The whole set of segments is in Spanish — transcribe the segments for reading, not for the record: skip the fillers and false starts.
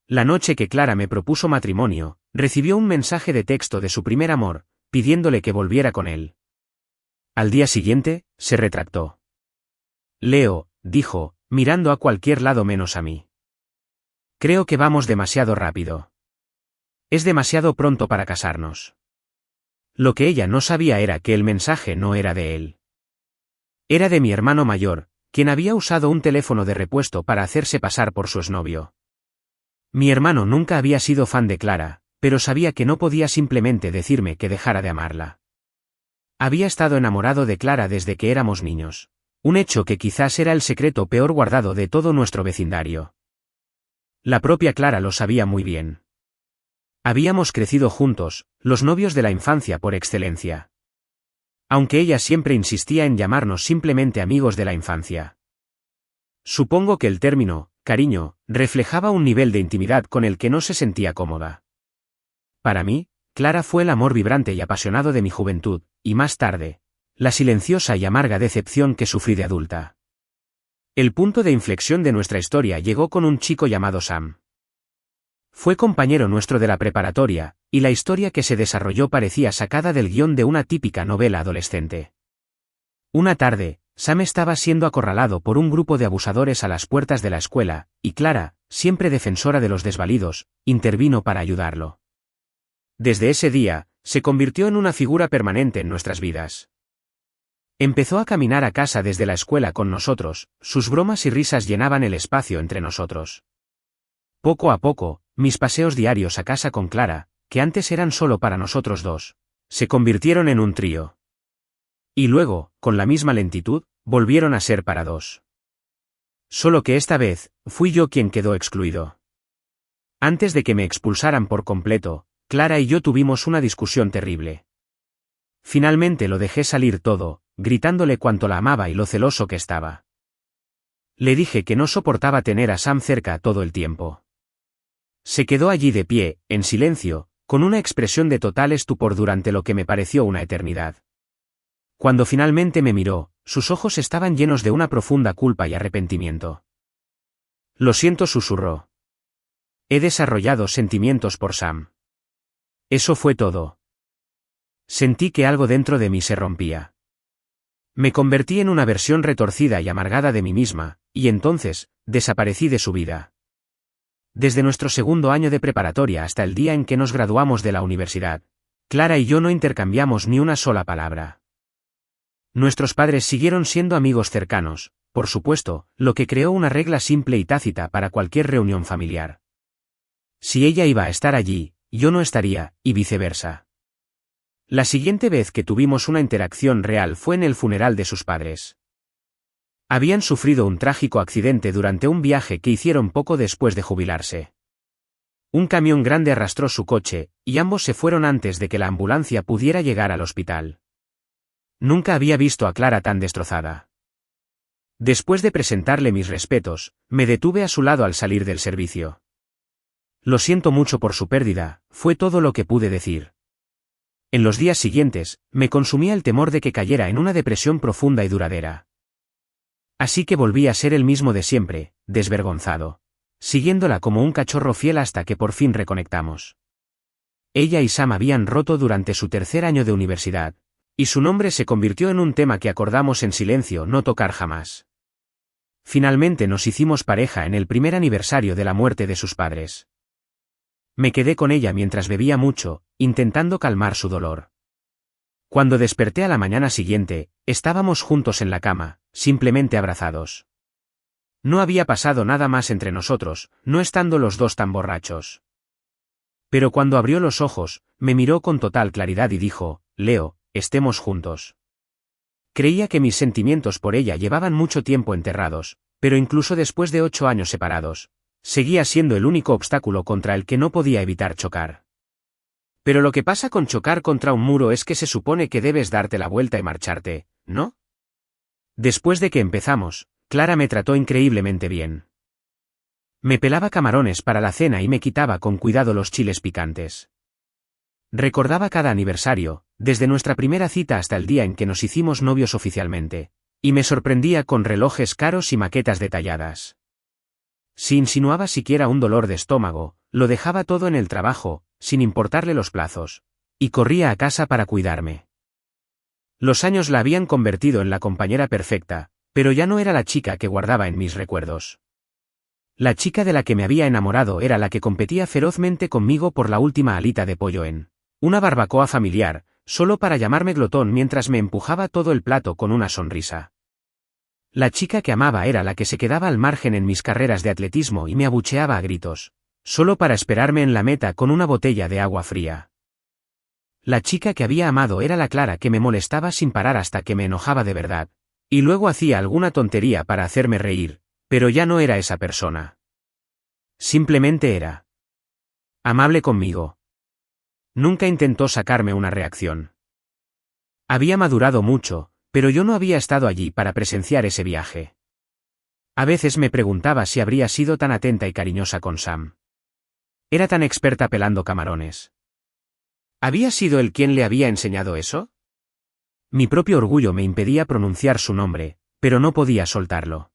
La noche que Clara me propuso matrimonio, recibió un mensaje de texto de su primer amor, pidiéndole que volviera con él. Al día siguiente, se retractó. Leo, dijo, mirando a cualquier lado menos a mí. Creo que vamos demasiado rápido. Es demasiado pronto para casarnos. Lo que ella no sabía era que el mensaje no era de él. Era de mi hermano mayor, quien había usado un teléfono de repuesto para hacerse pasar por su exnovio. Mi hermano nunca había sido fan de Clara, pero sabía que no podía simplemente decirme que dejara de amarla. Había estado enamorado de Clara desde que éramos niños, un hecho que quizás era el secreto peor guardado de todo nuestro vecindario. La propia Clara lo sabía muy bien. Habíamos crecido juntos, los novios de la infancia por excelencia. Aunque ella siempre insistía en llamarnos simplemente amigos de la infancia. Supongo que el término, cariño, reflejaba un nivel de intimidad con el que no se sentía cómoda. Para mí, Clara fue el amor vibrante y apasionado de mi juventud, y más tarde, la silenciosa y amarga decepción que sufrí de adulta. El punto de inflexión de nuestra historia llegó con un chico llamado Sam. Fue compañero nuestro de la preparatoria, y la historia que se desarrolló parecía sacada del guión de una típica novela adolescente. Una tarde, Sam estaba siendo acorralado por un grupo de abusadores a las puertas de la escuela, y Clara, siempre defensora de los desvalidos, intervino para ayudarlo. Desde ese día, se convirtió en una figura permanente en nuestras vidas. Empezó a caminar a casa desde la escuela con nosotros, sus bromas y risas llenaban el espacio entre nosotros. Poco a poco, mis paseos diarios a casa con Clara, que antes eran solo para nosotros dos, se convirtieron en un trío. Y luego, con la misma lentitud, volvieron a ser para dos. Solo que esta vez, fui yo quien quedó excluido. Antes de que me expulsaran por completo, Clara y yo tuvimos una discusión terrible. Finalmente lo dejé salir todo, gritándole cuánto la amaba y lo celoso que estaba. Le dije que no soportaba tener a Sam cerca todo el tiempo. Se quedó allí de pie, en silencio, con una expresión de total estupor durante lo que me pareció una eternidad. Cuando finalmente me miró, sus ojos estaban llenos de una profunda culpa y arrepentimiento. Lo siento, susurró. He desarrollado sentimientos por Sam. Eso fue todo. Sentí que algo dentro de mí se rompía. Me convertí en una versión retorcida y amargada de mí misma, y entonces, desaparecí de su vida. Desde nuestro segundo año de preparatoria hasta el día en que nos graduamos de la universidad, Clara y yo no intercambiamos ni una sola palabra. Nuestros padres siguieron siendo amigos cercanos, por supuesto, lo que creó una regla simple y tácita para cualquier reunión familiar. Si ella iba a estar allí, yo no estaría, y viceversa. La siguiente vez que tuvimos una interacción real fue en el funeral de sus padres. Habían sufrido un trágico accidente durante un viaje que hicieron poco después de jubilarse. Un camión grande arrastró su coche, y ambos se fueron antes de que la ambulancia pudiera llegar al hospital. Nunca había visto a Clara tan destrozada. Después de presentarle mis respetos, me detuve a su lado al salir del servicio. Lo siento mucho por su pérdida, fue todo lo que pude decir. En los días siguientes, me consumía el temor de que cayera en una depresión profunda y duradera. Así que volví a ser el mismo de siempre, desvergonzado, siguiéndola como un cachorro fiel hasta que por fin reconectamos. Ella y Sam habían roto durante su tercer año de universidad, y su nombre se convirtió en un tema que acordamos en silencio no tocar jamás. Finalmente nos hicimos pareja en el primer aniversario de la muerte de sus padres. Me quedé con ella mientras bebía mucho, intentando calmar su dolor. Cuando desperté a la mañana siguiente, estábamos juntos en la cama, simplemente abrazados. No había pasado nada más entre nosotros, no estando los dos tan borrachos. Pero cuando abrió los ojos, me miró con total claridad y dijo, Leo, estemos juntos. Creía que mis sentimientos por ella llevaban mucho tiempo enterrados, pero incluso después de 8 años separados, seguía siendo el único obstáculo contra el que no podía evitar chocar. Pero lo que pasa con chocar contra un muro es que se supone que debes darte la vuelta y marcharte, ¿no? Después de que empezamos, Clara me trató increíblemente bien. Me pelaba camarones para la cena y me quitaba con cuidado los chiles picantes. Recordaba cada aniversario, desde nuestra primera cita hasta el día en que nos hicimos novios oficialmente, y me sorprendía con relojes caros y maquetas detalladas. Si insinuaba siquiera un dolor de estómago, lo dejaba todo en el trabajo, sin importarle los plazos, y corría a casa para cuidarme. Los años la habían convertido en la compañera perfecta, pero ya no era la chica que guardaba en mis recuerdos. La chica de la que me había enamorado era la que competía ferozmente conmigo por la última alita de pollo en una barbacoa familiar, solo para llamarme glotón mientras me empujaba todo el plato con una sonrisa. La chica que amaba era la que se quedaba al margen en mis carreras de atletismo y me abucheaba a gritos, solo para esperarme en la meta con una botella de agua fría. La chica que había amado era la Clara que me molestaba sin parar hasta que me enojaba de verdad, y luego hacía alguna tontería para hacerme reír, pero ya no era esa persona. Simplemente era amable conmigo. Nunca intentó sacarme una reacción. Había madurado mucho, pero yo no había estado allí para presenciar ese viaje. A veces me preguntaba si habría sido tan atenta y cariñosa con Sam. Era tan experta pelando camarones. ¿Había sido él quien le había enseñado eso? Mi propio orgullo me impedía pronunciar su nombre, pero no podía soltarlo.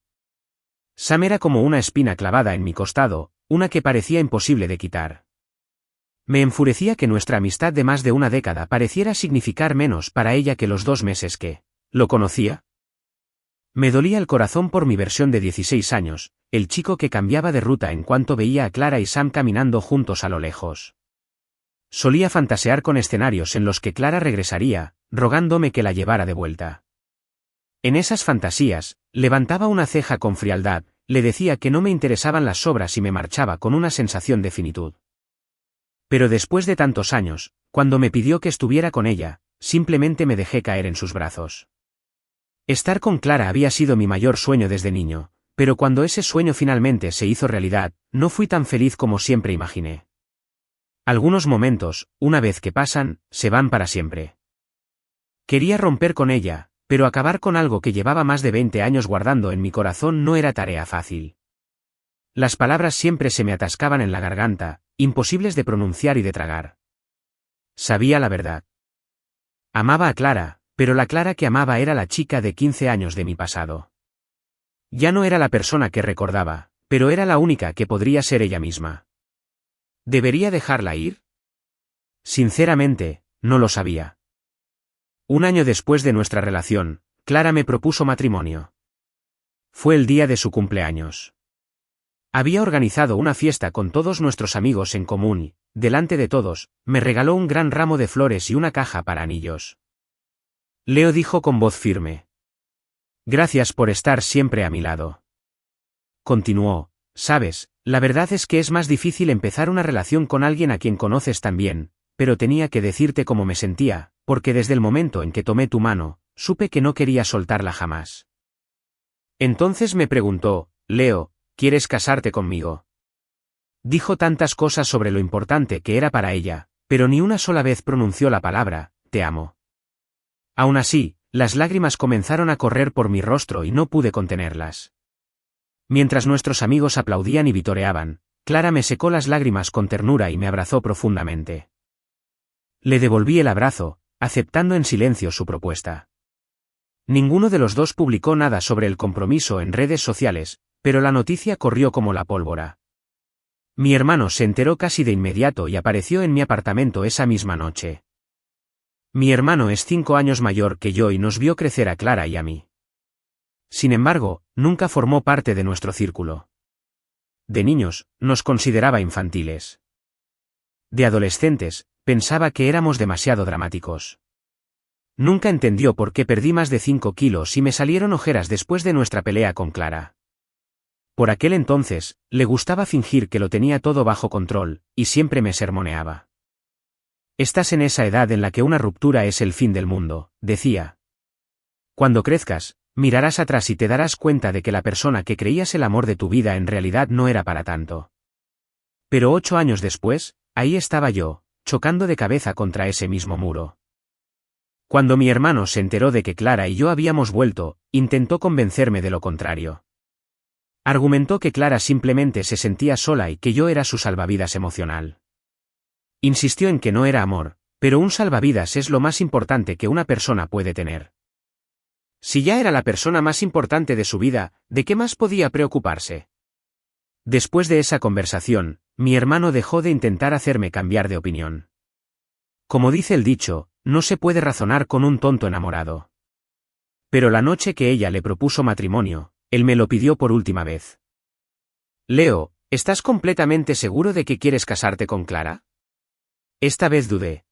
Sam era como una espina clavada en mi costado, una que parecía imposible de quitar. Me enfurecía que nuestra amistad de más de una década pareciera significar menos para ella que los 2 meses que lo conocía. Me dolía el corazón por mi versión de 16 años, el chico que cambiaba de ruta en cuanto veía a Clara y Sam caminando juntos a lo lejos. Solía fantasear con escenarios en los que Clara regresaría, rogándome que la llevara de vuelta. En esas fantasías, levantaba una ceja con frialdad, le decía que no me interesaban las sobras y me marchaba con una sensación de finitud. Pero después de tantos años, cuando me pidió que estuviera con ella, simplemente me dejé caer en sus brazos. Estar con Clara había sido mi mayor sueño desde niño, pero cuando ese sueño finalmente se hizo realidad, no fui tan feliz como siempre imaginé. Algunos momentos, una vez que pasan, se van para siempre. Quería romper con ella, pero acabar con algo que llevaba más de 20 años guardando en mi corazón no era tarea fácil. Las palabras siempre se me atascaban en la garganta, imposibles de pronunciar y de tragar. Sabía la verdad. Amaba a Clara, pero la Clara que amaba era la chica de 15 años de mi pasado. Ya no era la persona que recordaba, pero era la única que podría ser ella misma. ¿Debería dejarla ir? Sinceramente, no lo sabía. Un año después de nuestra relación, Clara me propuso matrimonio. Fue el día de su cumpleaños. Había organizado una fiesta con todos nuestros amigos en común y, delante de todos, me regaló un gran ramo de flores y una caja para anillos. Leo dijo con voz firme. Gracias por estar siempre a mi lado. Continuó, sabes, la verdad es que es más difícil empezar una relación con alguien a quien conoces tan bien, pero tenía que decirte cómo me sentía, porque desde el momento en que tomé tu mano, supe que no quería soltarla jamás. Entonces me preguntó, Leo, ¿quieres casarte conmigo? Dijo tantas cosas sobre lo importante que era para ella, pero ni una sola vez pronunció la palabra, te amo. Aún así, las lágrimas comenzaron a correr por mi rostro y no pude contenerlas. Mientras nuestros amigos aplaudían y vitoreaban, Clara me secó las lágrimas con ternura y me abrazó profundamente. Le devolví el abrazo, aceptando en silencio su propuesta. Ninguno de los dos publicó nada sobre el compromiso en redes sociales, pero la noticia corrió como la pólvora. Mi hermano se enteró casi de inmediato y apareció en mi apartamento esa misma noche. Mi hermano es 5 años mayor que yo y nos vio crecer a Clara y a mí. Sin embargo, nunca formó parte de nuestro círculo. De niños, nos consideraba infantiles. De adolescentes, pensaba que éramos demasiado dramáticos. Nunca entendió por qué perdí más de 5 kilos y me salieron ojeras después de nuestra pelea con Clara. Por aquel entonces, le gustaba fingir que lo tenía todo bajo control, y siempre me sermoneaba. Estás en esa edad en la que una ruptura es el fin del mundo, decía. Cuando crezcas, mirarás atrás y te darás cuenta de que la persona que creías el amor de tu vida en realidad no era para tanto. Pero 8 años después, ahí estaba yo, chocando de cabeza contra ese mismo muro. Cuando mi hermano se enteró de que Clara y yo habíamos vuelto, intentó convencerme de lo contrario. Argumentó que Clara simplemente se sentía sola y que yo era su salvavidas emocional. Insistió en que no era amor, pero un salvavidas es lo más importante que una persona puede tener. Si ya era la persona más importante de su vida, ¿de qué más podía preocuparse? Después de esa conversación, mi hermano dejó de intentar hacerme cambiar de opinión. Como dice el dicho, no se puede razonar con un tonto enamorado. Pero la noche que ella le propuso matrimonio, él me lo pidió por última vez. Leo, ¿estás completamente seguro de que quieres casarte con Clara? Esta vez dudé.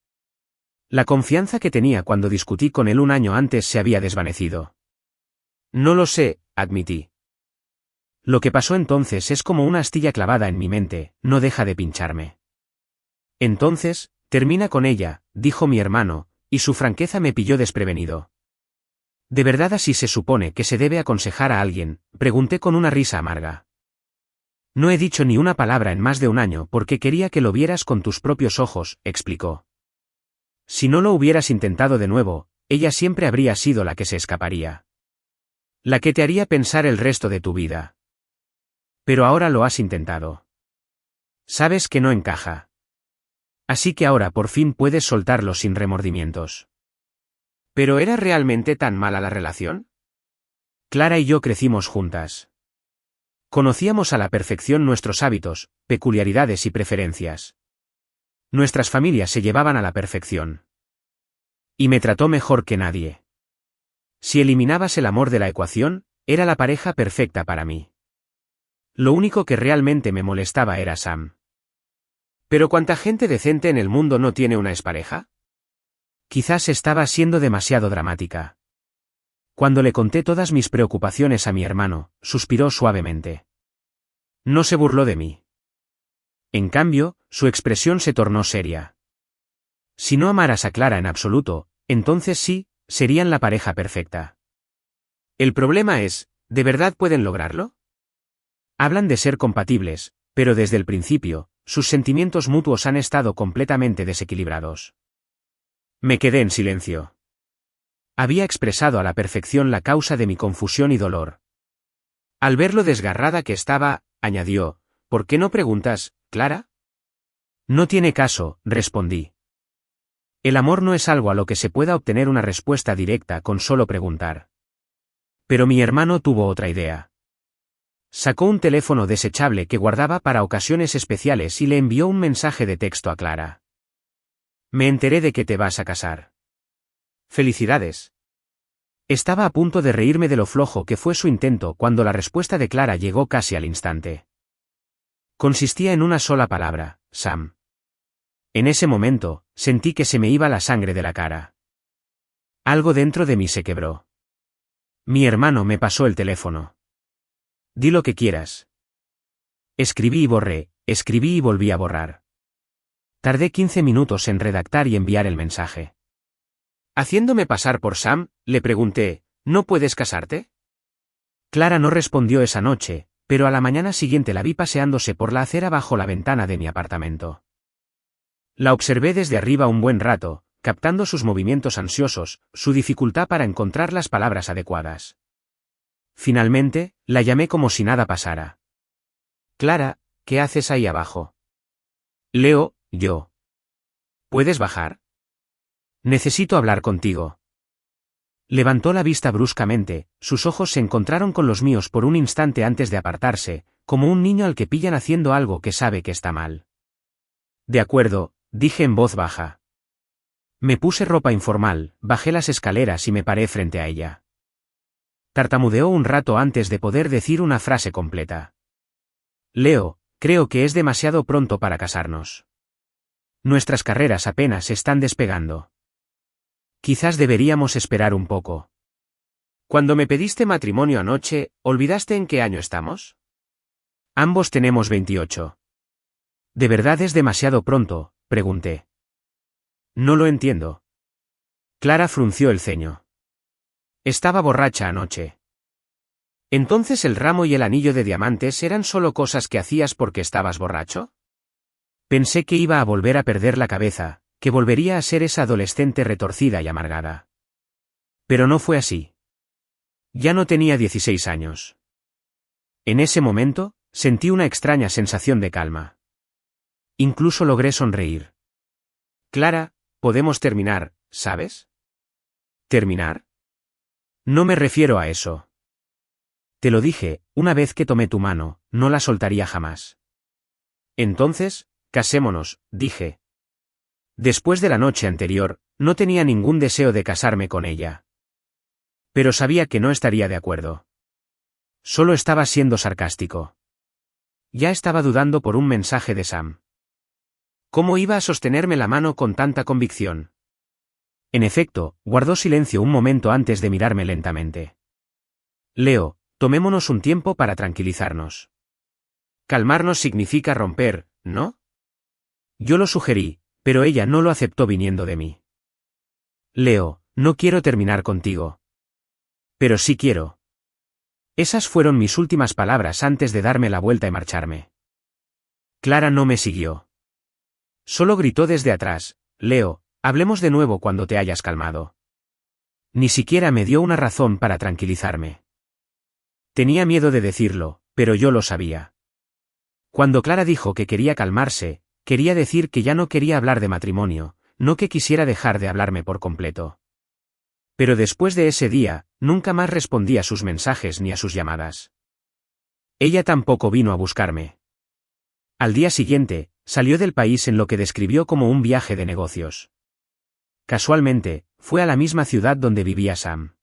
La confianza que tenía cuando discutí con él un año antes se había desvanecido. No lo sé, admití. Lo que pasó entonces es como una astilla clavada en mi mente, no deja de pincharme. Entonces, termina con ella, dijo mi hermano, y su franqueza me pilló desprevenido. ¿De verdad así se supone que se debe aconsejar a alguien?, pregunté con una risa amarga. No he dicho ni una palabra en más de un año porque quería que lo vieras con tus propios ojos, explicó. Si no lo hubieras intentado de nuevo, ella siempre habría sido la que se escaparía. La que te haría pensar el resto de tu vida. Pero ahora lo has intentado. Sabes que no encaja. Así que ahora por fin puedes soltarlo sin remordimientos. ¿Pero era realmente tan mala la relación? Clara y yo crecimos juntas. Conocíamos a la perfección nuestros hábitos, peculiaridades y preferencias. Nuestras familias se llevaban a la perfección. Y me trató mejor que nadie. Si eliminabas el amor de la ecuación, era la pareja perfecta para mí. Lo único que realmente me molestaba era Sam. ¿Pero cuánta gente decente en el mundo no tiene una expareja? Quizás estaba siendo demasiado dramática. Cuando le conté todas mis preocupaciones a mi hermano, suspiró suavemente. No se burló de mí. En cambio, su expresión se tornó seria. Si no amaras a Clara en absoluto, entonces sí, serían la pareja perfecta. El problema es, ¿de verdad pueden lograrlo? Hablan de ser compatibles, pero desde el principio, sus sentimientos mutuos han estado completamente desequilibrados. Me quedé en silencio. Había expresado a la perfección la causa de mi confusión y dolor. Al ver lo desgarrada que estaba, añadió, ¿por qué no preguntas, Clara? No tiene caso, respondí. El amor no es algo a lo que se pueda obtener una respuesta directa con solo preguntar. Pero mi hermano tuvo otra idea. Sacó un teléfono desechable que guardaba para ocasiones especiales y le envió un mensaje de texto a Clara. Me enteré de que te vas a casar. Felicidades. Estaba a punto de reírme de lo flojo que fue su intento cuando la respuesta de Clara llegó casi al instante. Consistía en una sola palabra, Sam. En ese momento, sentí que se me iba la sangre de la cara. Algo dentro de mí se quebró. Mi hermano me pasó el teléfono. Di lo que quieras. Escribí y borré, escribí y volví a borrar. Tardé 15 minutos en redactar y enviar el mensaje. Haciéndome pasar por Sam, le pregunté, ¿no puedes casarte? Clara no respondió esa noche, pero a la mañana siguiente la vi paseándose por la acera bajo la ventana de mi apartamento. La observé desde arriba un buen rato, captando sus movimientos ansiosos, su dificultad para encontrar las palabras adecuadas. Finalmente, la llamé como si nada pasara. Clara, ¿qué haces ahí abajo? Leo, yo. ¿Puedes bajar? Necesito hablar contigo. Levantó la vista bruscamente, sus ojos se encontraron con los míos por un instante antes de apartarse, como un niño al que pillan haciendo algo que sabe que está mal. De acuerdo, dije en voz baja. Me puse ropa informal, bajé las escaleras y me paré frente a ella. Tartamudeó un rato antes de poder decir una frase completa. Leo, creo que es demasiado pronto para casarnos. Nuestras carreras apenas están despegando. Quizás deberíamos esperar un poco. Cuando me pediste matrimonio anoche, ¿olvidaste en qué año estamos? Ambos tenemos 28. ¿De verdad es demasiado pronto?, pregunté. No lo entiendo. Clara frunció el ceño. Estaba borracha anoche. ¿Entonces el ramo y el anillo de diamantes eran solo cosas que hacías porque estabas borracho? Pensé que iba a volver a perder la cabeza, que volvería a ser esa adolescente retorcida y amargada. Pero no fue así. Ya no tenía 16 años. En ese momento, sentí una extraña sensación de calma. Incluso logré sonreír. Clara, podemos terminar, ¿sabes? ¿Terminar? No me refiero a eso. Te lo dije, una vez que tomé tu mano, no la soltaría jamás. Entonces, casémonos, dije. Después de la noche anterior, no tenía ningún deseo de casarme con ella. Pero sabía que no estaría de acuerdo. Solo estaba siendo sarcástico. Ya estaba dudando por un mensaje de Sam. ¿Cómo iba a sostenerme la mano con tanta convicción? En efecto, guardó silencio un momento antes de mirarme lentamente. Leo, tomémonos un tiempo para tranquilizarnos. Calmarnos significa romper, ¿no? Yo lo sugerí, pero ella no lo aceptó viniendo de mí. Leo, no quiero terminar contigo. Pero sí quiero. Esas fueron mis últimas palabras antes de darme la vuelta y marcharme. Clara no me siguió. Solo gritó desde atrás, Leo, hablemos de nuevo cuando te hayas calmado. Ni siquiera me dio una razón para tranquilizarme. Tenía miedo de decirlo, pero yo lo sabía. Cuando Clara dijo que quería calmarse, quería decir que ya no quería hablar de matrimonio, no que quisiera dejar de hablarme por completo. Pero después de ese día, nunca más respondí a sus mensajes ni a sus llamadas. Ella tampoco vino a buscarme. Al día siguiente, salió del país en lo que describió como un viaje de negocios. Casualmente, fue a la misma ciudad donde vivía Sam.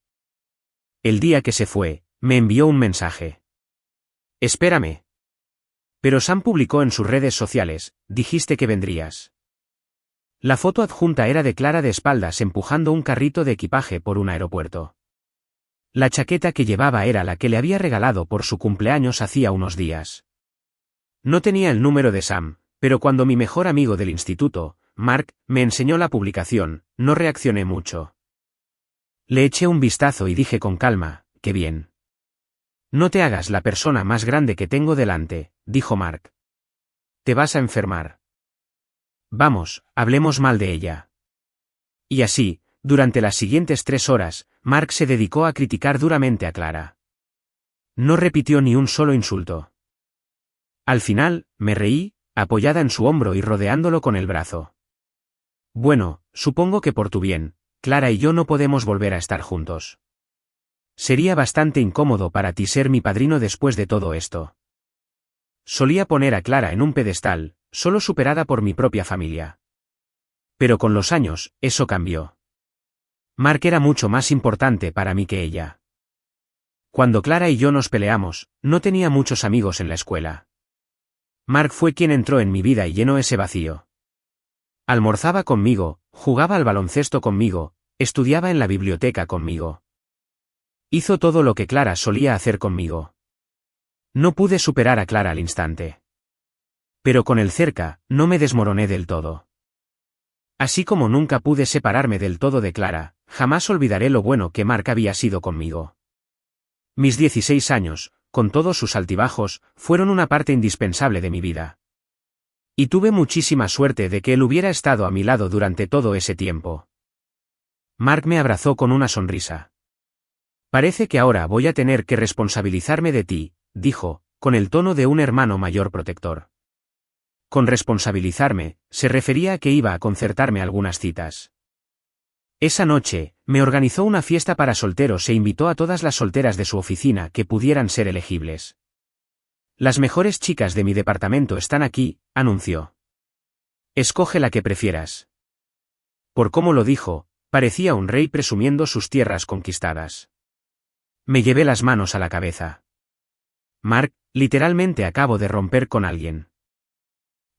El día que se fue, me envió un mensaje. Espérame. Pero Sam publicó en sus redes sociales, dijiste que vendrías. La foto adjunta era de Clara de espaldas empujando un carrito de equipaje por un aeropuerto. La chaqueta que llevaba era la que le había regalado por su cumpleaños hacía unos días. No tenía el número de Sam, pero cuando mi mejor amigo del instituto, Mark, me enseñó la publicación, no reaccioné mucho. Le eché un vistazo y dije con calma, qué bien. No te hagas la persona más grande que tengo delante, dijo Mark. Te vas a enfermar. Vamos, hablemos mal de ella. Y así, durante las siguientes 3 horas, Mark se dedicó a criticar duramente a Clara. No repitió ni un solo insulto. Al final, me reí, apoyada en su hombro y rodeándolo con el brazo. Bueno, supongo que por tu bien, Clara y yo no podemos volver a estar juntos. Sería bastante incómodo para ti ser mi padrino después de todo esto. Solía poner a Clara en un pedestal, solo superada por mi propia familia. Pero con los años, eso cambió. Mark era mucho más importante para mí que ella. Cuando Clara y yo nos peleamos, no tenía muchos amigos en la escuela. Mark fue quien entró en mi vida y llenó ese vacío. Almorzaba conmigo, jugaba al baloncesto conmigo, estudiaba en la biblioteca conmigo. Hizo todo lo que Clara solía hacer conmigo. No pude superar a Clara al instante. Pero con él cerca, no me desmoroné del todo. Así como nunca pude separarme del todo de Clara, jamás olvidaré lo bueno que Mark había sido conmigo. Mis 16 años, con todos sus altibajos, fueron una parte indispensable de mi vida. Y tuve muchísima suerte de que él hubiera estado a mi lado durante todo ese tiempo. Mark me abrazó con una sonrisa. Parece que ahora voy a tener que responsabilizarme de ti, dijo, con el tono de un hermano mayor protector. Con responsabilizarme, se refería a que iba a concertarme algunas citas. Esa noche, me organizó una fiesta para solteros e invitó a todas las solteras de su oficina que pudieran ser elegibles. Las mejores chicas de mi departamento están aquí, anunció. Escoge la que prefieras. Por cómo lo dijo, parecía un rey presumiendo sus tierras conquistadas. Me llevé las manos a la cabeza. Mark, literalmente acabo de romper con alguien.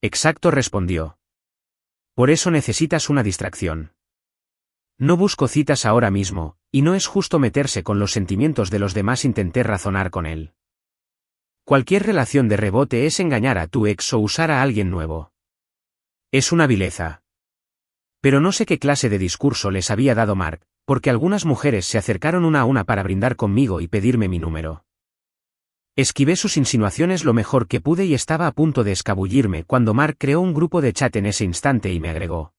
Exacto, respondió. Por eso necesitas una distracción. No busco citas ahora mismo, y no es justo meterse con los sentimientos de los demás. Intenté razonar con él. Cualquier relación de rebote es engañar a tu ex o usar a alguien nuevo. Es una vileza. Pero no sé qué clase de discurso les había dado Mark, porque algunas mujeres se acercaron una a una para brindar conmigo y pedirme mi número. Esquivé sus insinuaciones lo mejor que pude y estaba a punto de escabullirme cuando Mark creó un grupo de chat en ese instante y me agregó.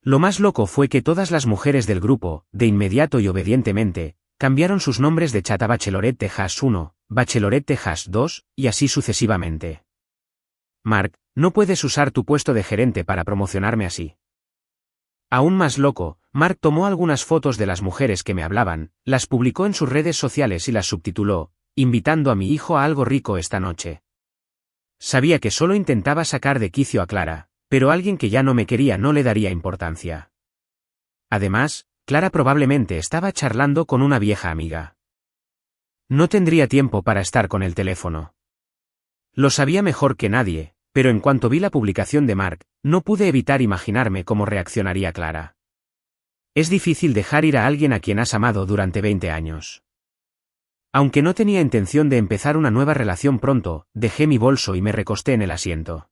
Lo más loco fue que todas las mujeres del grupo, de inmediato y obedientemente, cambiaron sus nombres de chat a Bachelorette Texas 1, Bachelorette Texas 2, y así sucesivamente. Mark, no puedes usar tu puesto de gerente para promocionarme así. Aún más loco, Mark tomó algunas fotos de las mujeres que me hablaban, las publicó en sus redes sociales y las subtituló, invitando a mi hijo a algo rico esta noche. Sabía que solo intentaba sacar de quicio a Clara, pero alguien que ya no me quería no le daría importancia. Además, Clara probablemente estaba charlando con una vieja amiga. No tendría tiempo para estar con el teléfono. Lo sabía mejor que nadie, pero en cuanto vi la publicación de Mark, no pude evitar imaginarme cómo reaccionaría Clara. Es difícil dejar ir a alguien a quien has amado durante 20 años. Aunque no tenía intención de empezar una nueva relación pronto, dejé mi bolso y me recosté en el asiento.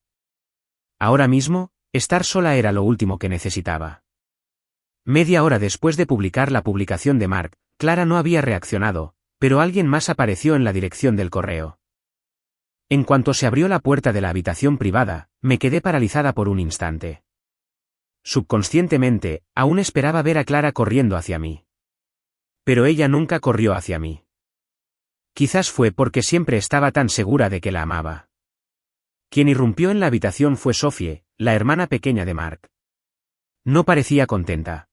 Ahora mismo, estar sola era lo último que necesitaba. Media hora después de publicar la publicación de Mark, Clara no había reaccionado, pero alguien más apareció en la dirección del correo. En cuanto se abrió la puerta de la habitación privada, me quedé paralizada por un instante. Subconscientemente, aún esperaba ver a Clara corriendo hacia mí. Pero ella nunca corrió hacia mí. Quizás fue porque siempre estaba tan segura de que la amaba. Quien irrumpió en la habitación fue Sophie, la hermana pequeña de Mark. No parecía contenta.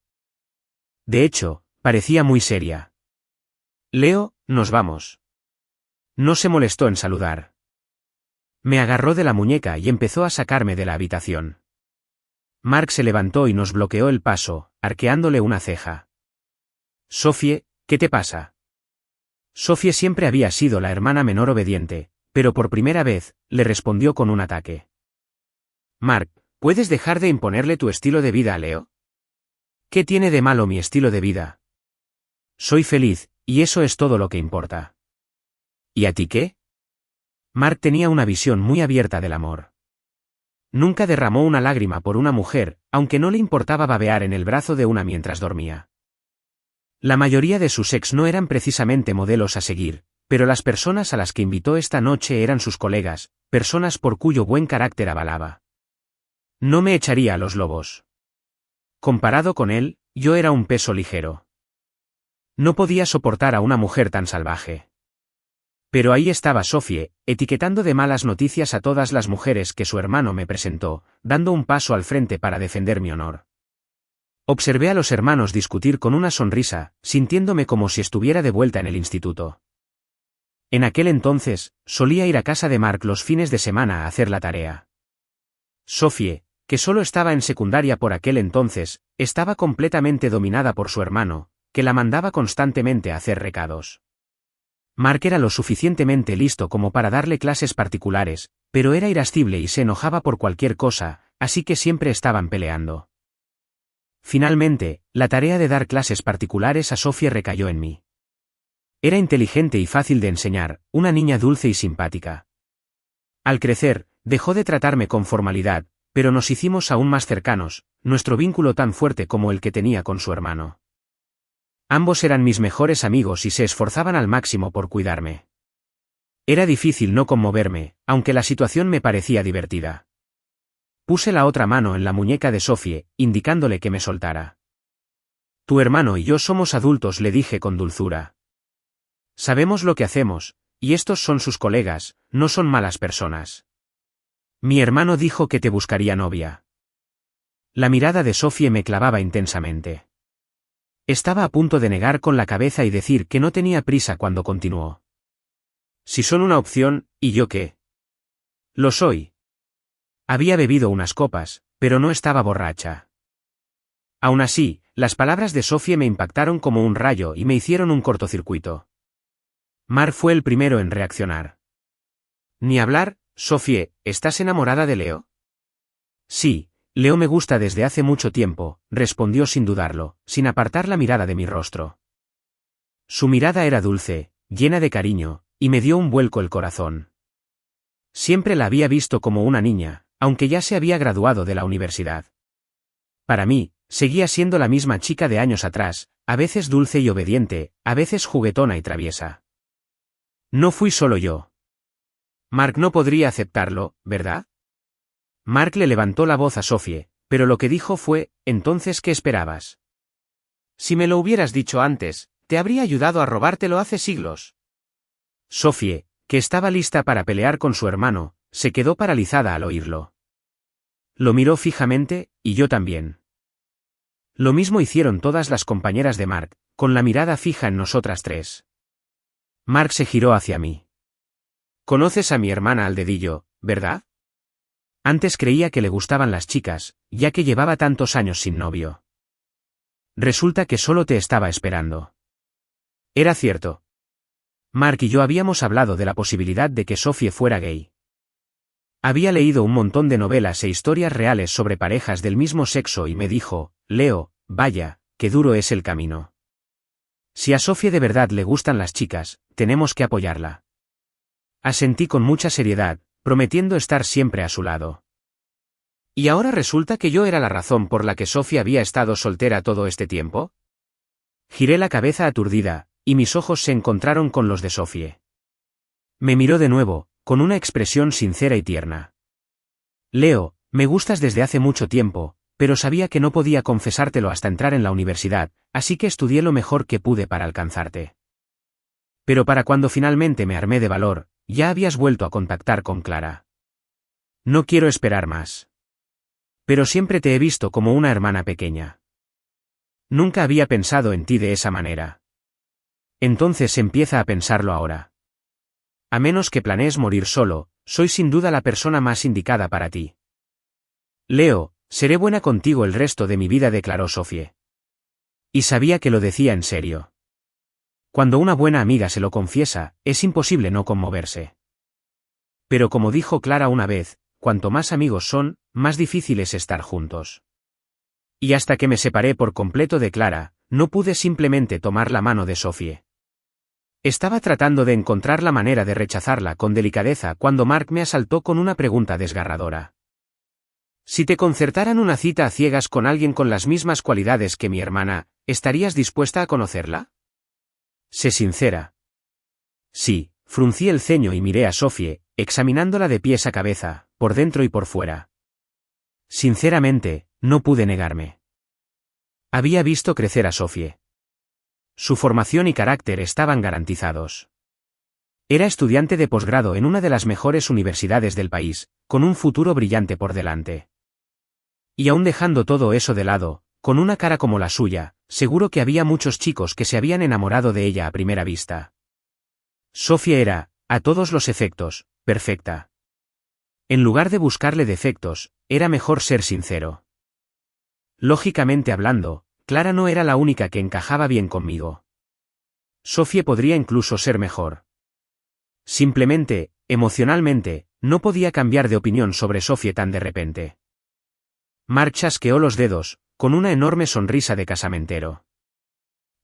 De hecho, parecía muy seria. Leo, nos vamos. No se molestó en saludar. Me agarró de la muñeca y empezó a sacarme de la habitación. Mark se levantó y nos bloqueó el paso, arqueándole una ceja. Sophie, ¿qué te pasa? Sophie siempre había sido la hermana menor obediente, pero por primera vez, le respondió con un ataque. Mark, ¿puedes dejar de imponerle tu estilo de vida a Leo? ¿Qué tiene de malo mi estilo de vida? Soy feliz, y eso es todo lo que importa. ¿Y a ti qué? Mark tenía una visión muy abierta del amor. Nunca derramó una lágrima por una mujer, aunque no le importaba babear en el brazo de una mientras dormía. La mayoría de sus ex no eran precisamente modelos a seguir, pero las personas a las que invitó esta noche eran sus colegas, personas por cuyo buen carácter avalaba. No me echaría a los lobos. Comparado con él, yo era un peso ligero. No podía soportar a una mujer tan salvaje. Pero ahí estaba Sophie, etiquetando de malas noticias a todas las mujeres que su hermano me presentó, dando un paso al frente para defender mi honor. Observé a los hermanos discutir con una sonrisa, sintiéndome como si estuviera de vuelta en el instituto. En aquel entonces, solía ir a casa de Mark los fines de semana a hacer la tarea. Sophie, que solo estaba en secundaria por aquel entonces, estaba completamente dominada por su hermano, que la mandaba constantemente a hacer recados. Mark era lo suficientemente listo como para darle clases particulares, pero era irascible y se enojaba por cualquier cosa, así que siempre estaban peleando. Finalmente, la tarea de dar clases particulares a Sophie recayó en mí. Era inteligente y fácil de enseñar, una niña dulce y simpática. Al crecer, dejó de tratarme con formalidad, pero nos hicimos aún más cercanos, nuestro vínculo tan fuerte como el que tenía con su hermano. Ambos eran mis mejores amigos y se esforzaban al máximo por cuidarme. Era difícil no conmoverme, aunque la situación me parecía divertida. Puse la otra mano en la muñeca de Sophie, indicándole que me soltara. Tu hermano y yo somos adultos, le dije con dulzura. Sabemos lo que hacemos, y estos son sus colegas, no son malas personas. Mi hermano dijo que te buscaría novia. La mirada de Sophie me clavaba intensamente. Estaba a punto de negar con la cabeza y decir que no tenía prisa cuando continuó. Si son una opción, ¿y yo qué? Lo soy. Había bebido unas copas, pero no estaba borracha. Aún así, las palabras de Sophie me impactaron como un rayo y me hicieron un cortocircuito. Mark fue el primero en reaccionar. Ni hablar, Sophie, ¿estás enamorada de Leo? Sí, Leo me gusta desde hace mucho tiempo, respondió sin dudarlo, sin apartar la mirada de mi rostro. Su mirada era dulce, llena de cariño, y me dio un vuelco el corazón. Siempre la había visto como una niña, aunque ya se había graduado de la universidad. Para mí, seguía siendo la misma chica de años atrás, a veces dulce y obediente, a veces juguetona y traviesa. No fui solo yo. Mark no podría aceptarlo, ¿verdad? Mark le levantó la voz a Sophie, pero lo que dijo fue, ¿entonces qué esperabas? Si me lo hubieras dicho antes, te habría ayudado a robártelo hace siglos. Sophie, que estaba lista para pelear con su hermano, se quedó paralizada al oírlo. Lo miró fijamente, y yo también. Lo mismo hicieron todas las compañeras de Mark, con la mirada fija en nosotras tres. Mark se giró hacia mí. Conoces a mi hermana al dedillo, ¿verdad? Antes creía que le gustaban las chicas, ya que llevaba tantos años sin novio. Resulta que solo te estaba esperando. Era cierto. Mark y yo habíamos hablado de la posibilidad de que Sophie fuera gay. Había leído un montón de novelas e historias reales sobre parejas del mismo sexo y me dijo, Leo, vaya, qué duro es el camino. Si a Sophie de verdad le gustan las chicas, tenemos que apoyarla. Asentí con mucha seriedad, prometiendo estar siempre a su lado. ¿Y ahora resulta que yo era la razón por la que Sophie había estado soltera todo este tiempo? Giré la cabeza aturdida, y mis ojos se encontraron con los de Sophie. Me miró de nuevo, con una expresión sincera y tierna. Leo, me gustas desde hace mucho tiempo, pero sabía que no podía confesártelo hasta entrar en la universidad, así que estudié lo mejor que pude para alcanzarte. Pero para cuando finalmente me armé de valor, ya habías vuelto a contactar con Clara. No quiero esperar más. Pero siempre te he visto como una hermana pequeña. Nunca había pensado en ti de esa manera. Entonces empieza a pensarlo ahora. A menos que planees morir solo, soy sin duda la persona más indicada para ti. Leo, seré buena contigo el resto de mi vida, declaró Sophie. Y sabía que lo decía en serio. Cuando una buena amiga se lo confiesa, es imposible no conmoverse. Pero como dijo Clara una vez, cuanto más amigos son, más difícil es estar juntos. Y hasta que me separé por completo de Clara, no pude simplemente tomar la mano de Sophie. Estaba tratando de encontrar la manera de rechazarla con delicadeza cuando Mark me asaltó con una pregunta desgarradora. Si te concertaran una cita a ciegas con alguien con las mismas cualidades que mi hermana, ¿estarías dispuesta a conocerla? Sé sincera. Sí, fruncí el ceño y miré a Sophie, examinándola de pies a cabeza, por dentro y por fuera. Sinceramente, no pude negarme. Había visto crecer a Sophie. Su formación y carácter estaban garantizados. Era estudiante de posgrado en una de las mejores universidades del país, con un futuro brillante por delante. Y aún dejando todo eso de lado, con una cara como la suya, seguro que había muchos chicos que se habían enamorado de ella a primera vista. Sophie era, a todos los efectos, perfecta. En lugar de buscarle defectos, era mejor ser sincero. Lógicamente hablando, Clara no era la única que encajaba bien conmigo. Sophie podría incluso ser mejor. Simplemente, emocionalmente, no podía cambiar de opinión sobre Sophie tan de repente. Mark chasqueó los dedos, con una enorme sonrisa de casamentero.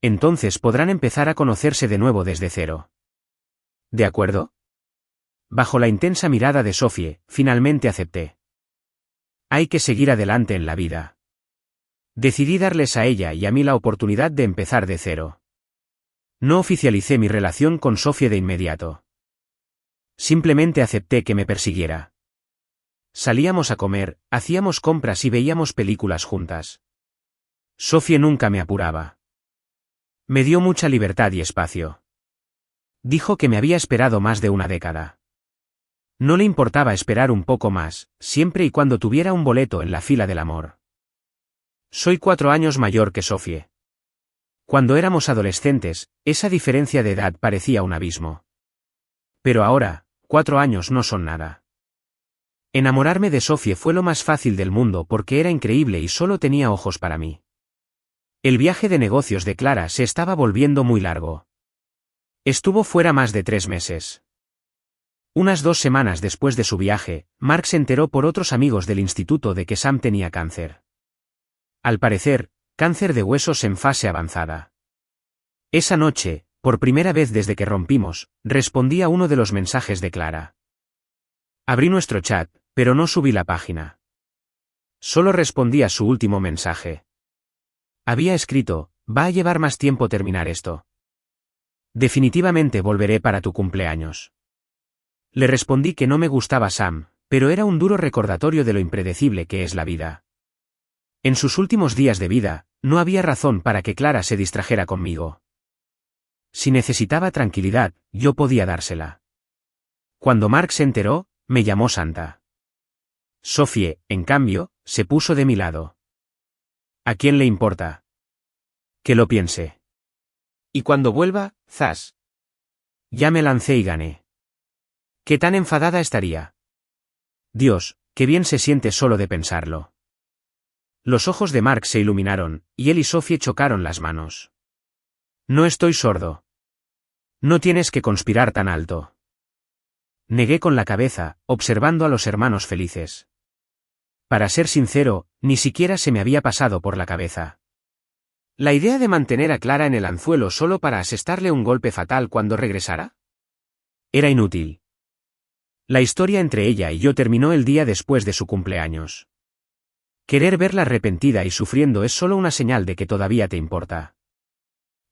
Entonces podrán empezar a conocerse de nuevo desde cero. ¿De acuerdo? Bajo la intensa mirada de Sophie, finalmente acepté. Hay que seguir adelante en la vida. Decidí darles a ella y a mí la oportunidad de empezar de cero. No oficialicé mi relación con Sophie de inmediato. Simplemente acepté que me persiguiera. Salíamos a comer, hacíamos compras y veíamos películas juntas. Sophie nunca me apuraba. Me dio mucha libertad y espacio. Dijo que me había esperado más de una década. No le importaba esperar un poco más, siempre y cuando tuviera un boleto en la fila del amor. Soy 4 años mayor que Sophie. Cuando éramos adolescentes, esa diferencia de edad parecía un abismo. Pero ahora, 4 años no son nada. Enamorarme de Sophie fue lo más fácil del mundo porque era increíble y solo tenía ojos para mí. El viaje de negocios de Clara se estaba volviendo muy largo. Estuvo fuera más de 3 meses. Unas 2 semanas después de su viaje, Mark se enteró por otros amigos del instituto de que Sam tenía cáncer. Al parecer, cáncer de huesos en fase avanzada. Esa noche, por primera vez desde que rompimos, respondí a uno de los mensajes de Clara. Abrí nuestro chat, pero no subí la página. Solo respondí a su último mensaje. Había escrito, va a llevar más tiempo terminar esto. Definitivamente volveré para tu cumpleaños. Le respondí que no me gustaba Sam, pero era un duro recordatorio de lo impredecible que es la vida. En sus últimos días de vida, no había razón para que Clara se distrajera conmigo. Si necesitaba tranquilidad, yo podía dársela. Cuando Mark se enteró, me llamó santa. Sophie, en cambio, se puso de mi lado. ¿A quién le importa? Que lo piense. Y cuando vuelva, zas. Ya me lancé y gané. ¿Qué tan enfadada estaría? Dios, qué bien se siente solo de pensarlo. Los ojos de Mark se iluminaron, y él y Sophie chocaron las manos. No estoy sordo. No tienes que conspirar tan alto. Negué con la cabeza, observando a los hermanos felices. Para ser sincero, ni siquiera se me había pasado por la cabeza. ¿La idea de mantener a Clara en el anzuelo solo para asestarle un golpe fatal cuando regresara? Era inútil. La historia entre ella y yo terminó el día después de su cumpleaños. Querer verla arrepentida y sufriendo es solo una señal de que todavía te importa.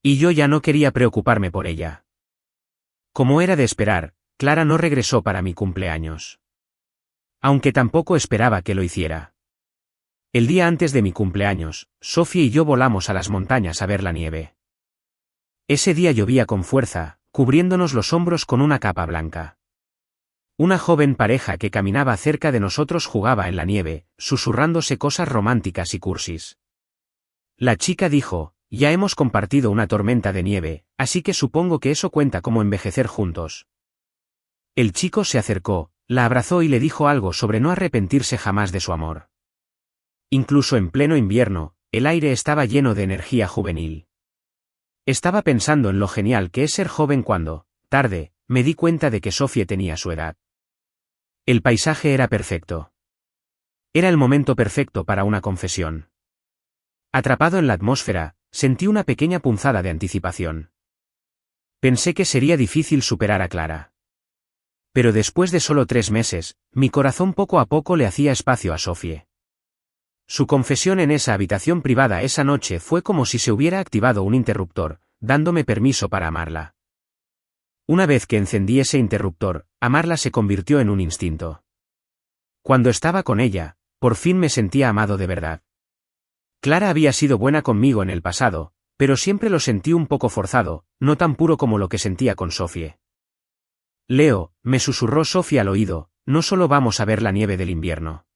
Y yo ya no quería preocuparme por ella. Como era de esperar, Clara no regresó para mi cumpleaños. Aunque tampoco esperaba que lo hiciera. El día antes de mi cumpleaños, Sophie y yo volamos a las montañas a ver la nieve. Ese día llovía con fuerza, cubriéndonos los hombros con una capa blanca. Una joven pareja que caminaba cerca de nosotros jugaba en la nieve, susurrándose cosas románticas y cursis. La chica dijo: ya hemos compartido una tormenta de nieve, así que supongo que eso cuenta como envejecer juntos. El chico se acercó, la abrazó y le dijo algo sobre no arrepentirse jamás de su amor. Incluso en pleno invierno, el aire estaba lleno de energía juvenil. Estaba pensando en lo genial que es ser joven cuando, tarde, me di cuenta de que Sophie tenía su edad. El paisaje era perfecto. Era el momento perfecto para una confesión. Atrapado en la atmósfera, sentí una pequeña punzada de anticipación. Pensé que sería difícil superar a Clara. Pero después de solo 3 meses, mi corazón poco a poco le hacía espacio a Sophie. Su confesión en esa habitación privada esa noche fue como si se hubiera activado un interruptor, dándome permiso para amarla. Una vez que encendí ese interruptor, amarla se convirtió en un instinto. Cuando estaba con ella, por fin me sentía amado de verdad. Clara había sido buena conmigo en el pasado, pero siempre lo sentí un poco forzado, no tan puro como lo que sentía con Sophie. Leo, me susurró Sophie al oído, no solo vamos a ver la nieve del invierno.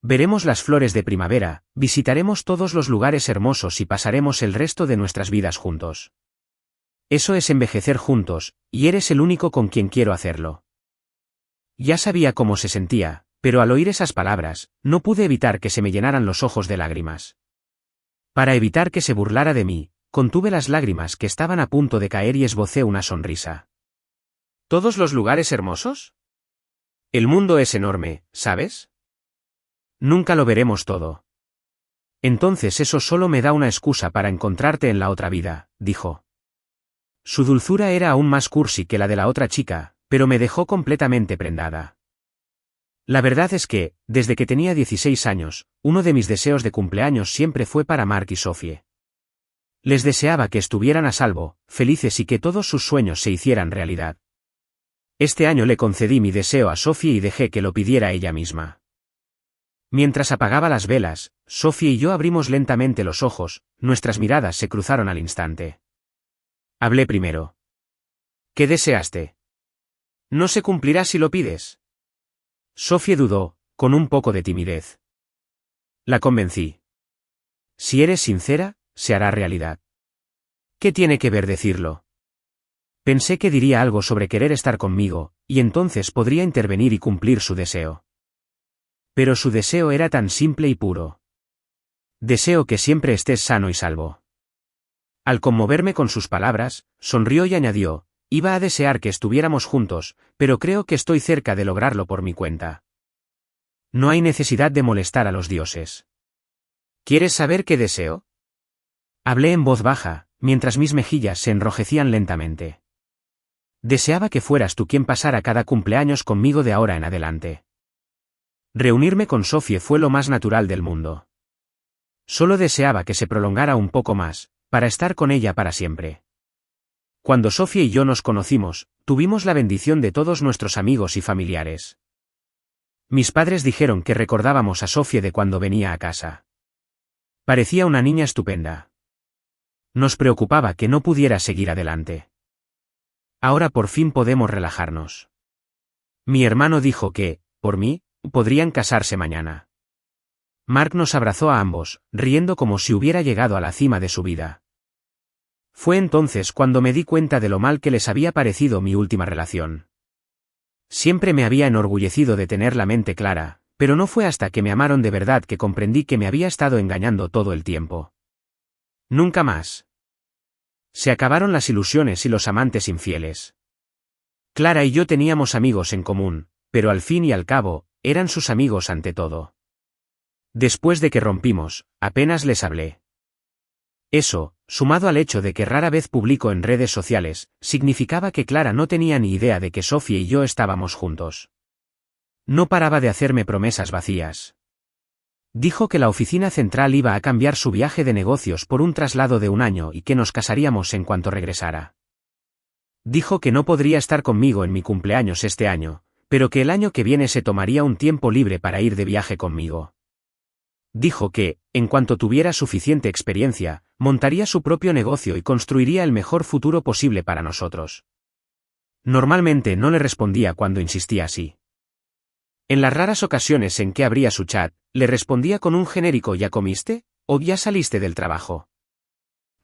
Veremos las flores de primavera, visitaremos todos los lugares hermosos y pasaremos el resto de nuestras vidas juntos. Eso es envejecer juntos, y eres el único con quien quiero hacerlo. Ya sabía cómo se sentía, pero al oír esas palabras, no pude evitar que se me llenaran los ojos de lágrimas. Para evitar que se burlara de mí, contuve las lágrimas que estaban a punto de caer y esbocé una sonrisa. ¿Todos los lugares hermosos? El mundo es enorme, ¿sabes? Nunca lo veremos todo. Entonces eso solo me da una excusa para encontrarte en la otra vida, dijo. Su dulzura era aún más cursi que la de la otra chica, pero me dejó completamente prendada. La verdad es que, desde que tenía 16 años, uno de mis deseos de cumpleaños siempre fue para Mark y Sophie. Les deseaba que estuvieran a salvo, felices y que todos sus sueños se hicieran realidad. Este año le concedí mi deseo a Sophie y dejé que lo pidiera ella misma. Mientras apagaba las velas, Sophie y yo abrimos lentamente los ojos, nuestras miradas se cruzaron al instante. Hablé primero. ¿Qué deseaste? No se cumplirá si lo pides. Sophie dudó, con un poco de timidez. La convencí. Si eres sincera, se hará realidad. ¿Qué tiene que ver decirlo? Pensé que diría algo sobre querer estar conmigo, y entonces podría intervenir y cumplir su deseo. Pero su deseo era tan simple y puro. Deseo que siempre estés sano y salvo. Al conmoverme con sus palabras, sonrió y añadió: iba a desear que estuviéramos juntos, pero creo que estoy cerca de lograrlo por mi cuenta. No hay necesidad de molestar a los dioses. ¿Quieres saber qué deseo? Hablé en voz baja, mientras mis mejillas se enrojecían lentamente. Deseaba que fueras tú quien pasara cada cumpleaños conmigo de ahora en adelante. Reunirme con Sophie fue lo más natural del mundo. Solo deseaba que se prolongara un poco más, para estar con ella para siempre. Cuando Sophie y yo nos conocimos, tuvimos la bendición de todos nuestros amigos y familiares. Mis padres dijeron que recordábamos a Sophie de cuando venía a casa. Parecía una niña estupenda. Nos preocupaba que no pudiera seguir adelante. Ahora por fin podemos relajarnos. Mi hermano dijo que, por mí, podrían casarse mañana. Mark nos abrazó a ambos, riendo como si hubiera llegado a la cima de su vida. Fue entonces cuando me di cuenta de lo mal que les había parecido mi última relación. Siempre me había enorgullecido de tener la mente clara, pero no fue hasta que me amaron de verdad que comprendí que me había estado engañando todo el tiempo. Nunca más. Se acabaron las ilusiones y los amantes infieles. Clara y yo teníamos amigos en común, pero al fin y al cabo, eran sus amigos ante todo. Después de que rompimos, apenas les hablé. Eso, sumado al hecho de que rara vez publico en redes sociales, significaba que Clara no tenía ni idea de que Sofía y yo estábamos juntos. No paraba de hacerme promesas vacías. Dijo que la oficina central iba a cambiar su viaje de negocios por un traslado de 1 año y que nos casaríamos en cuanto regresara. Dijo que no podría estar conmigo en mi cumpleaños este año, pero que el año que viene se tomaría un tiempo libre para ir de viaje conmigo. Dijo que, en cuanto tuviera suficiente experiencia, montaría su propio negocio y construiría el mejor futuro posible para nosotros. Normalmente no le respondía cuando insistía así. En las raras ocasiones en que abría su chat, le respondía con un genérico ¿ya comiste? ¿O ya saliste del trabajo?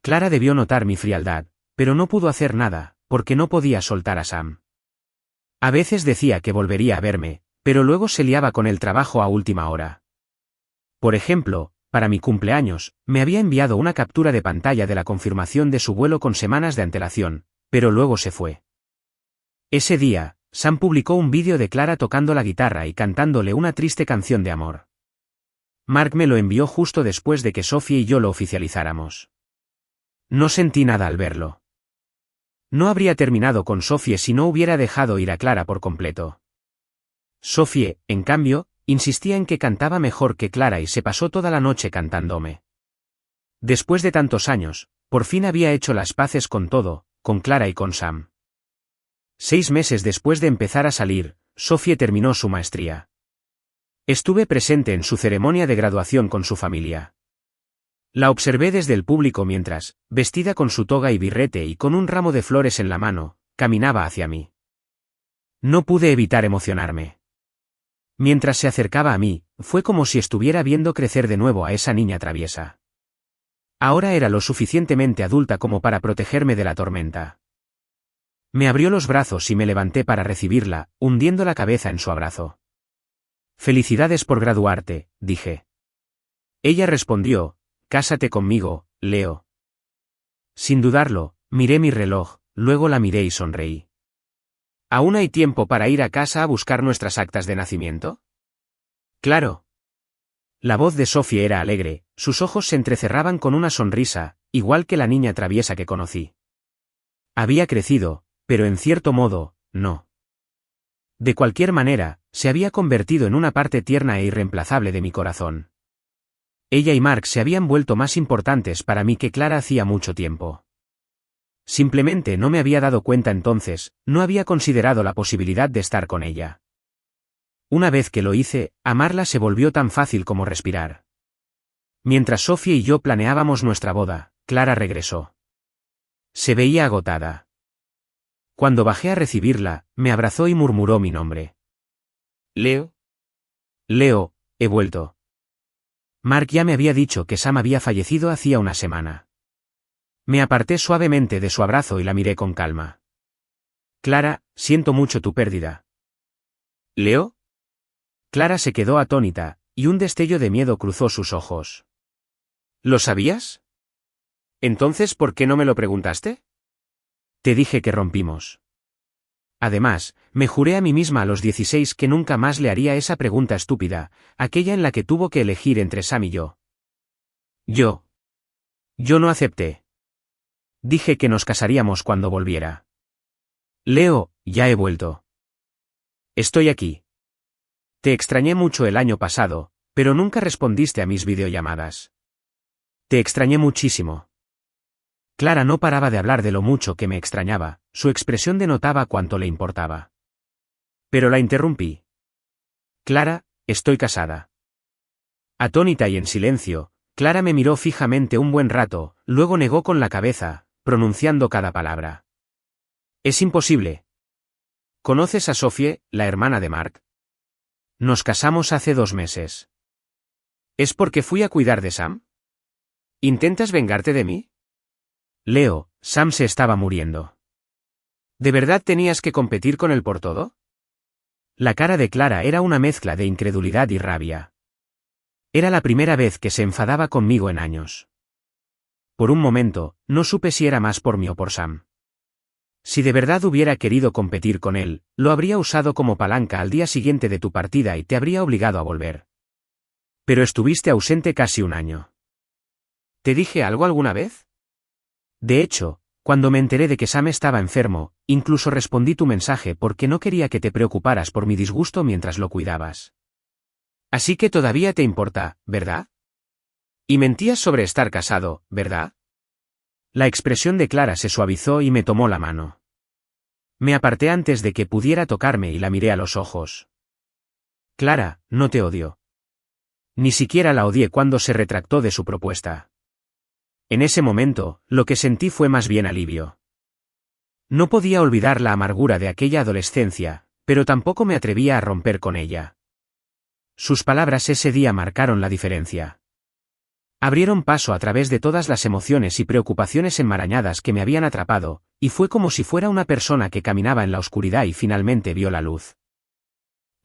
Clara debió notar mi frialdad, pero no pudo hacer nada, porque no podía soltar a Sam. A veces decía que volvería a verme, pero luego se liaba con el trabajo a última hora. Por ejemplo, para mi cumpleaños, me había enviado una captura de pantalla de la confirmación de su vuelo con semanas de antelación, pero luego se fue. Ese día, Sam publicó un vídeo de Clara tocando la guitarra y cantándole una triste canción de amor. Mark me lo envió justo después de que Sophie y yo lo oficializáramos. No sentí nada al verlo. No habría terminado con Sophie si no hubiera dejado ir a Clara por completo. Sophie, en cambio, insistía en que cantaba mejor que Clara y se pasó toda la noche cantándome. Después de tantos años, por fin había hecho las paces con todo, con Clara y con Sam. 6 meses después de empezar a salir, Sophie terminó su maestría. Estuve presente en su ceremonia de graduación con su familia. La observé desde el público mientras, vestida con su toga y birrete y con un ramo de flores en la mano, caminaba hacia mí. No pude evitar emocionarme. Mientras se acercaba a mí, fue como si estuviera viendo crecer de nuevo a esa niña traviesa. Ahora era lo suficientemente adulta como para protegerme de la tormenta. Me abrió los brazos y me levanté para recibirla, hundiendo la cabeza en su abrazo. «Felicidades por graduarte», dije. Ella respondió, «Cásate conmigo, Leo». Sin dudarlo, miré mi reloj, luego la miré y sonreí. ¿Aún hay tiempo para ir a casa a buscar nuestras actas de nacimiento? Claro. La voz de Sophie era alegre, sus ojos se entrecerraban con una sonrisa, igual que la niña traviesa que conocí. Había crecido, pero en cierto modo, no. De cualquier manera, se había convertido en una parte tierna e irreemplazable de mi corazón. Ella y Mark se habían vuelto más importantes para mí que Clara hacía mucho tiempo. Simplemente no me había dado cuenta entonces, no había considerado la posibilidad de estar con ella. Una vez que lo hice, amarla se volvió tan fácil como respirar. Mientras Sophie y yo planeábamos nuestra boda, Clara regresó. Se veía agotada. Cuando bajé a recibirla, me abrazó y murmuró mi nombre. ¿Leo? Leo, he vuelto. Mark ya me había dicho que Sam había fallecido hacía una semana. Me aparté suavemente de su abrazo y la miré con calma. Clara, siento mucho tu pérdida. ¿Leo? Clara se quedó atónita, y un destello de miedo cruzó sus ojos. ¿Lo sabías? Entonces, ¿por qué no me lo preguntaste? Te dije que rompimos. Además, me juré a mí misma a los 16 que nunca más le haría esa pregunta estúpida, aquella en la que tuvo que elegir entre Sam y yo. Yo no acepté. Dije que nos casaríamos cuando volviera. Leo, ya he vuelto. Estoy aquí. Te extrañé mucho el año pasado, pero nunca respondiste a mis videollamadas. Te extrañé muchísimo. Clara no paraba de hablar de lo mucho que me extrañaba, su expresión denotaba cuánto le importaba. Pero la interrumpí. Clara, estoy casada. Atónita y en silencio, Clara me miró fijamente un buen rato, luego negó con la cabeza, pronunciando cada palabra. Es imposible. ¿Conoces a Sophie, la hermana de Mark? Nos casamos hace 2 meses. ¿Es porque fui a cuidar de Sam? ¿Intentas vengarte de mí? Leo, Sam se estaba muriendo. ¿De verdad tenías que competir con él por todo? La cara de Clara era una mezcla de incredulidad y rabia. Era la primera vez que se enfadaba conmigo en años. Por un momento, no supe si era más por mí o por Sam. Si de verdad hubiera querido competir con él, lo habría usado como palanca al día siguiente de tu partida y te habría obligado a volver. Pero estuviste ausente casi un año. ¿Te dije algo alguna vez? De hecho, cuando me enteré de que Sam estaba enfermo, incluso respondí tu mensaje porque no quería que te preocuparas por mi disgusto mientras lo cuidabas. Así que todavía te importa, ¿verdad? Y mentías sobre estar casado, ¿verdad? La expresión de Clara se suavizó y me tomó la mano. Me aparté antes de que pudiera tocarme y la miré a los ojos. Clara, no te odio. Ni siquiera la odié cuando se retractó de su propuesta. En ese momento, lo que sentí fue más bien alivio. No podía olvidar la amargura de aquella adolescencia, pero tampoco me atrevía a romper con ella. Sus palabras ese día marcaron la diferencia. Abrieron paso a través de todas las emociones y preocupaciones enmarañadas que me habían atrapado, y fue como si fuera una persona que caminaba en la oscuridad y finalmente vio la luz.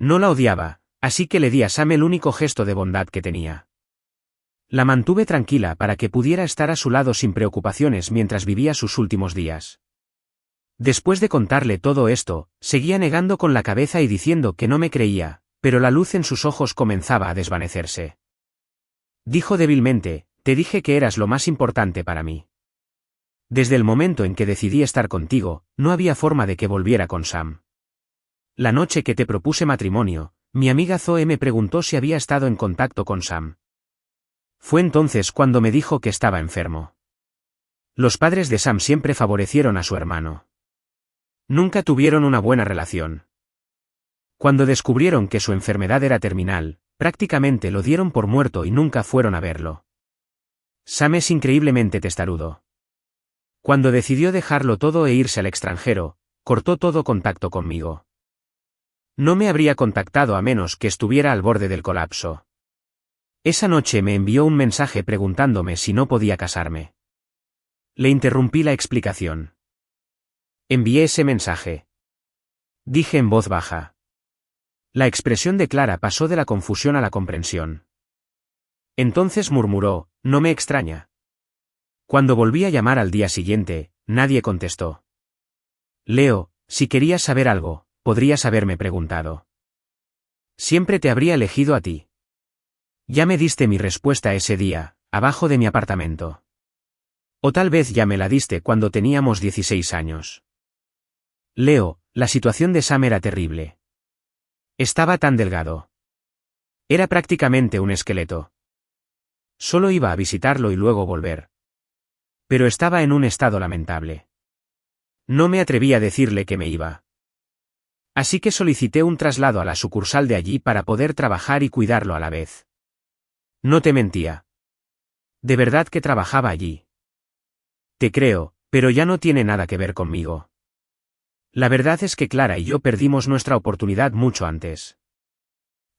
No la odiaba, así que le di a Sam el único gesto de bondad que tenía. La mantuve tranquila para que pudiera estar a su lado sin preocupaciones mientras vivía sus últimos días. Después de contarle todo esto, seguía negando con la cabeza y diciendo que no me creía, pero la luz en sus ojos comenzaba a desvanecerse. Dijo débilmente, te dije que eras lo más importante para mí. Desde el momento en que decidí estar contigo, no había forma de que volviera con Sam. La noche que te propuse matrimonio, mi amiga Zoe me preguntó si había estado en contacto con Sam. Fue entonces cuando me dijo que estaba enfermo. Los padres de Sam siempre favorecieron a su hermano. Nunca tuvieron una buena relación. Cuando descubrieron que su enfermedad era terminal, prácticamente lo dieron por muerto y nunca fueron a verlo. Sam es increíblemente testarudo. Cuando decidió dejarlo todo e irse al extranjero, cortó todo contacto conmigo. No me habría contactado a menos que estuviera al borde del colapso. Esa noche me envió un mensaje preguntándome si no podía casarme. Le interrumpí la explicación. Envié ese mensaje. Dije en voz baja. La expresión de Clara pasó de la confusión a la comprensión. Entonces murmuró, no me extraña. Cuando volví a llamar al día siguiente, nadie contestó. Leo, si querías saber algo, podrías haberme preguntado. Siempre te habría elegido a ti. Ya me diste mi respuesta ese día, abajo de mi apartamento. O tal vez ya me la diste cuando teníamos 16 años. Leo, la situación de Sam era terrible. Estaba tan delgado. Era prácticamente un esqueleto. Solo iba a visitarlo y luego volver. Pero estaba en un estado lamentable. No me atreví a decirle que me iba. Así que solicité un traslado a la sucursal de allí para poder trabajar y cuidarlo a la vez. No te mentía. De verdad que trabajaba allí. Te creo, pero ya no tiene nada que ver conmigo. La verdad es que Clara y yo perdimos nuestra oportunidad mucho antes.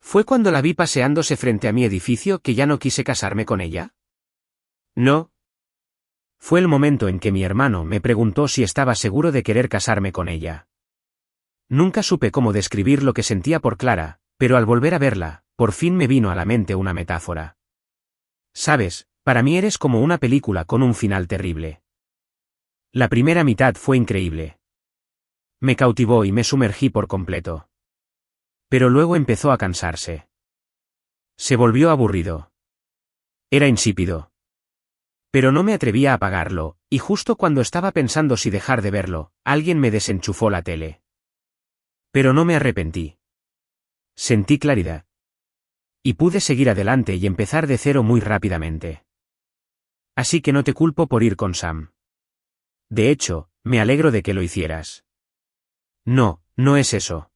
¿Fue cuando la vi paseándose frente a mi edificio que ya no quise casarme con ella? No. Fue el momento en que mi hermano me preguntó si estaba seguro de querer casarme con ella. Nunca supe cómo describir lo que sentía por Clara, pero al volver a verla, por fin me vino a la mente una metáfora. Sabes, para mí eres como una película con un final terrible. La primera mitad fue increíble. Me cautivó y me sumergí por completo. Pero luego empezó a cansarse. Se volvió aburrido. Era insípido. Pero no me atrevía a apagarlo, y justo cuando estaba pensando si dejar de verlo, alguien me desenchufó la tele. Pero no me arrepentí. Sentí claridad. Y pude seguir adelante y empezar de cero muy rápidamente. Así que no te culpo por ir con Sam. De hecho, me alegro de que lo hicieras. No, no es eso.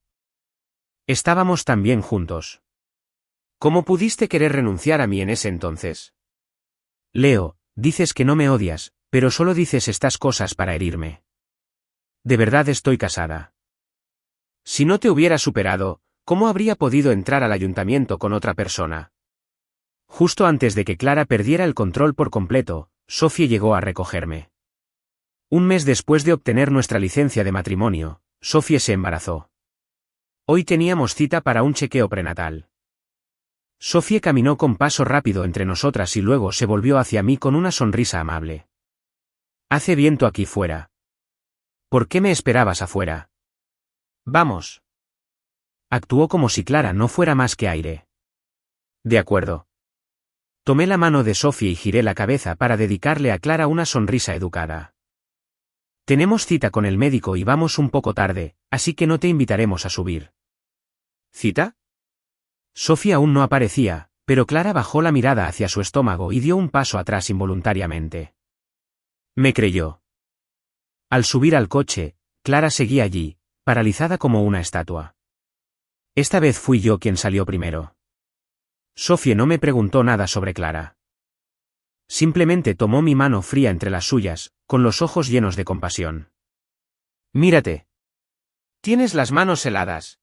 Estábamos tan bien juntos. ¿Cómo pudiste querer renunciar a mí en ese entonces? Leo, dices que no me odias, pero solo dices estas cosas para herirme. De verdad estoy casada. Si no te hubiera superado, ¿cómo habría podido entrar al ayuntamiento con otra persona? Justo antes de que Clara perdiera el control por completo, Sophie llegó a recogerme. Un mes después de obtener nuestra licencia de matrimonio, Sophie se embarazó. Hoy teníamos cita para un chequeo prenatal. Sophie caminó con paso rápido entre nosotras y luego se volvió hacia mí con una sonrisa amable. Hace viento aquí fuera. ¿Por qué me esperabas afuera? Vamos. Actuó como si Clara no fuera más que aire. De acuerdo. Tomé la mano de Sophie y giré la cabeza para dedicarle a Clara una sonrisa educada. Tenemos cita con el médico y vamos un poco tarde, así que no te invitaremos a subir. ¿Cita? Sophie aún no aparecía, pero Clara bajó la mirada hacia su estómago y dio un paso atrás involuntariamente. Me creyó. Al subir al coche, Clara seguía allí, paralizada como una estatua. Esta vez fui yo quien salió primero. Sophie no me preguntó nada sobre Clara. Simplemente tomó mi mano fría entre las suyas, con los ojos llenos de compasión. Mírate. Tienes las manos heladas.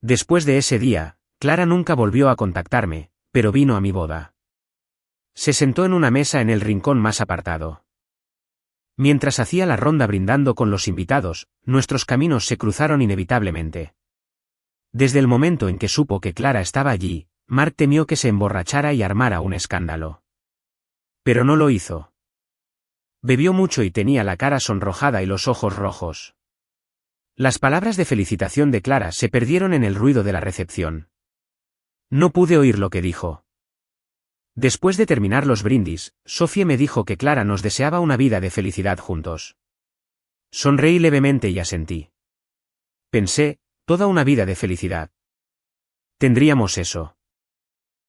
Después de ese día, Clara nunca volvió a contactarme, pero vino a mi boda. Se sentó en una mesa en el rincón más apartado. Mientras hacía la ronda brindando con los invitados, nuestros caminos se cruzaron inevitablemente. Desde el momento en que supo que Clara estaba allí, Mark temió que se emborrachara y armara un escándalo. Pero no lo hizo. Bebió mucho y tenía la cara sonrojada y los ojos rojos. Las palabras de felicitación de Clara se perdieron en el ruido de la recepción. No pude oír lo que dijo. Después de terminar los brindis, Sophie me dijo que Clara nos deseaba una vida de felicidad juntos. Sonreí levemente y asentí. Pensé, toda una vida de felicidad. Tendríamos eso.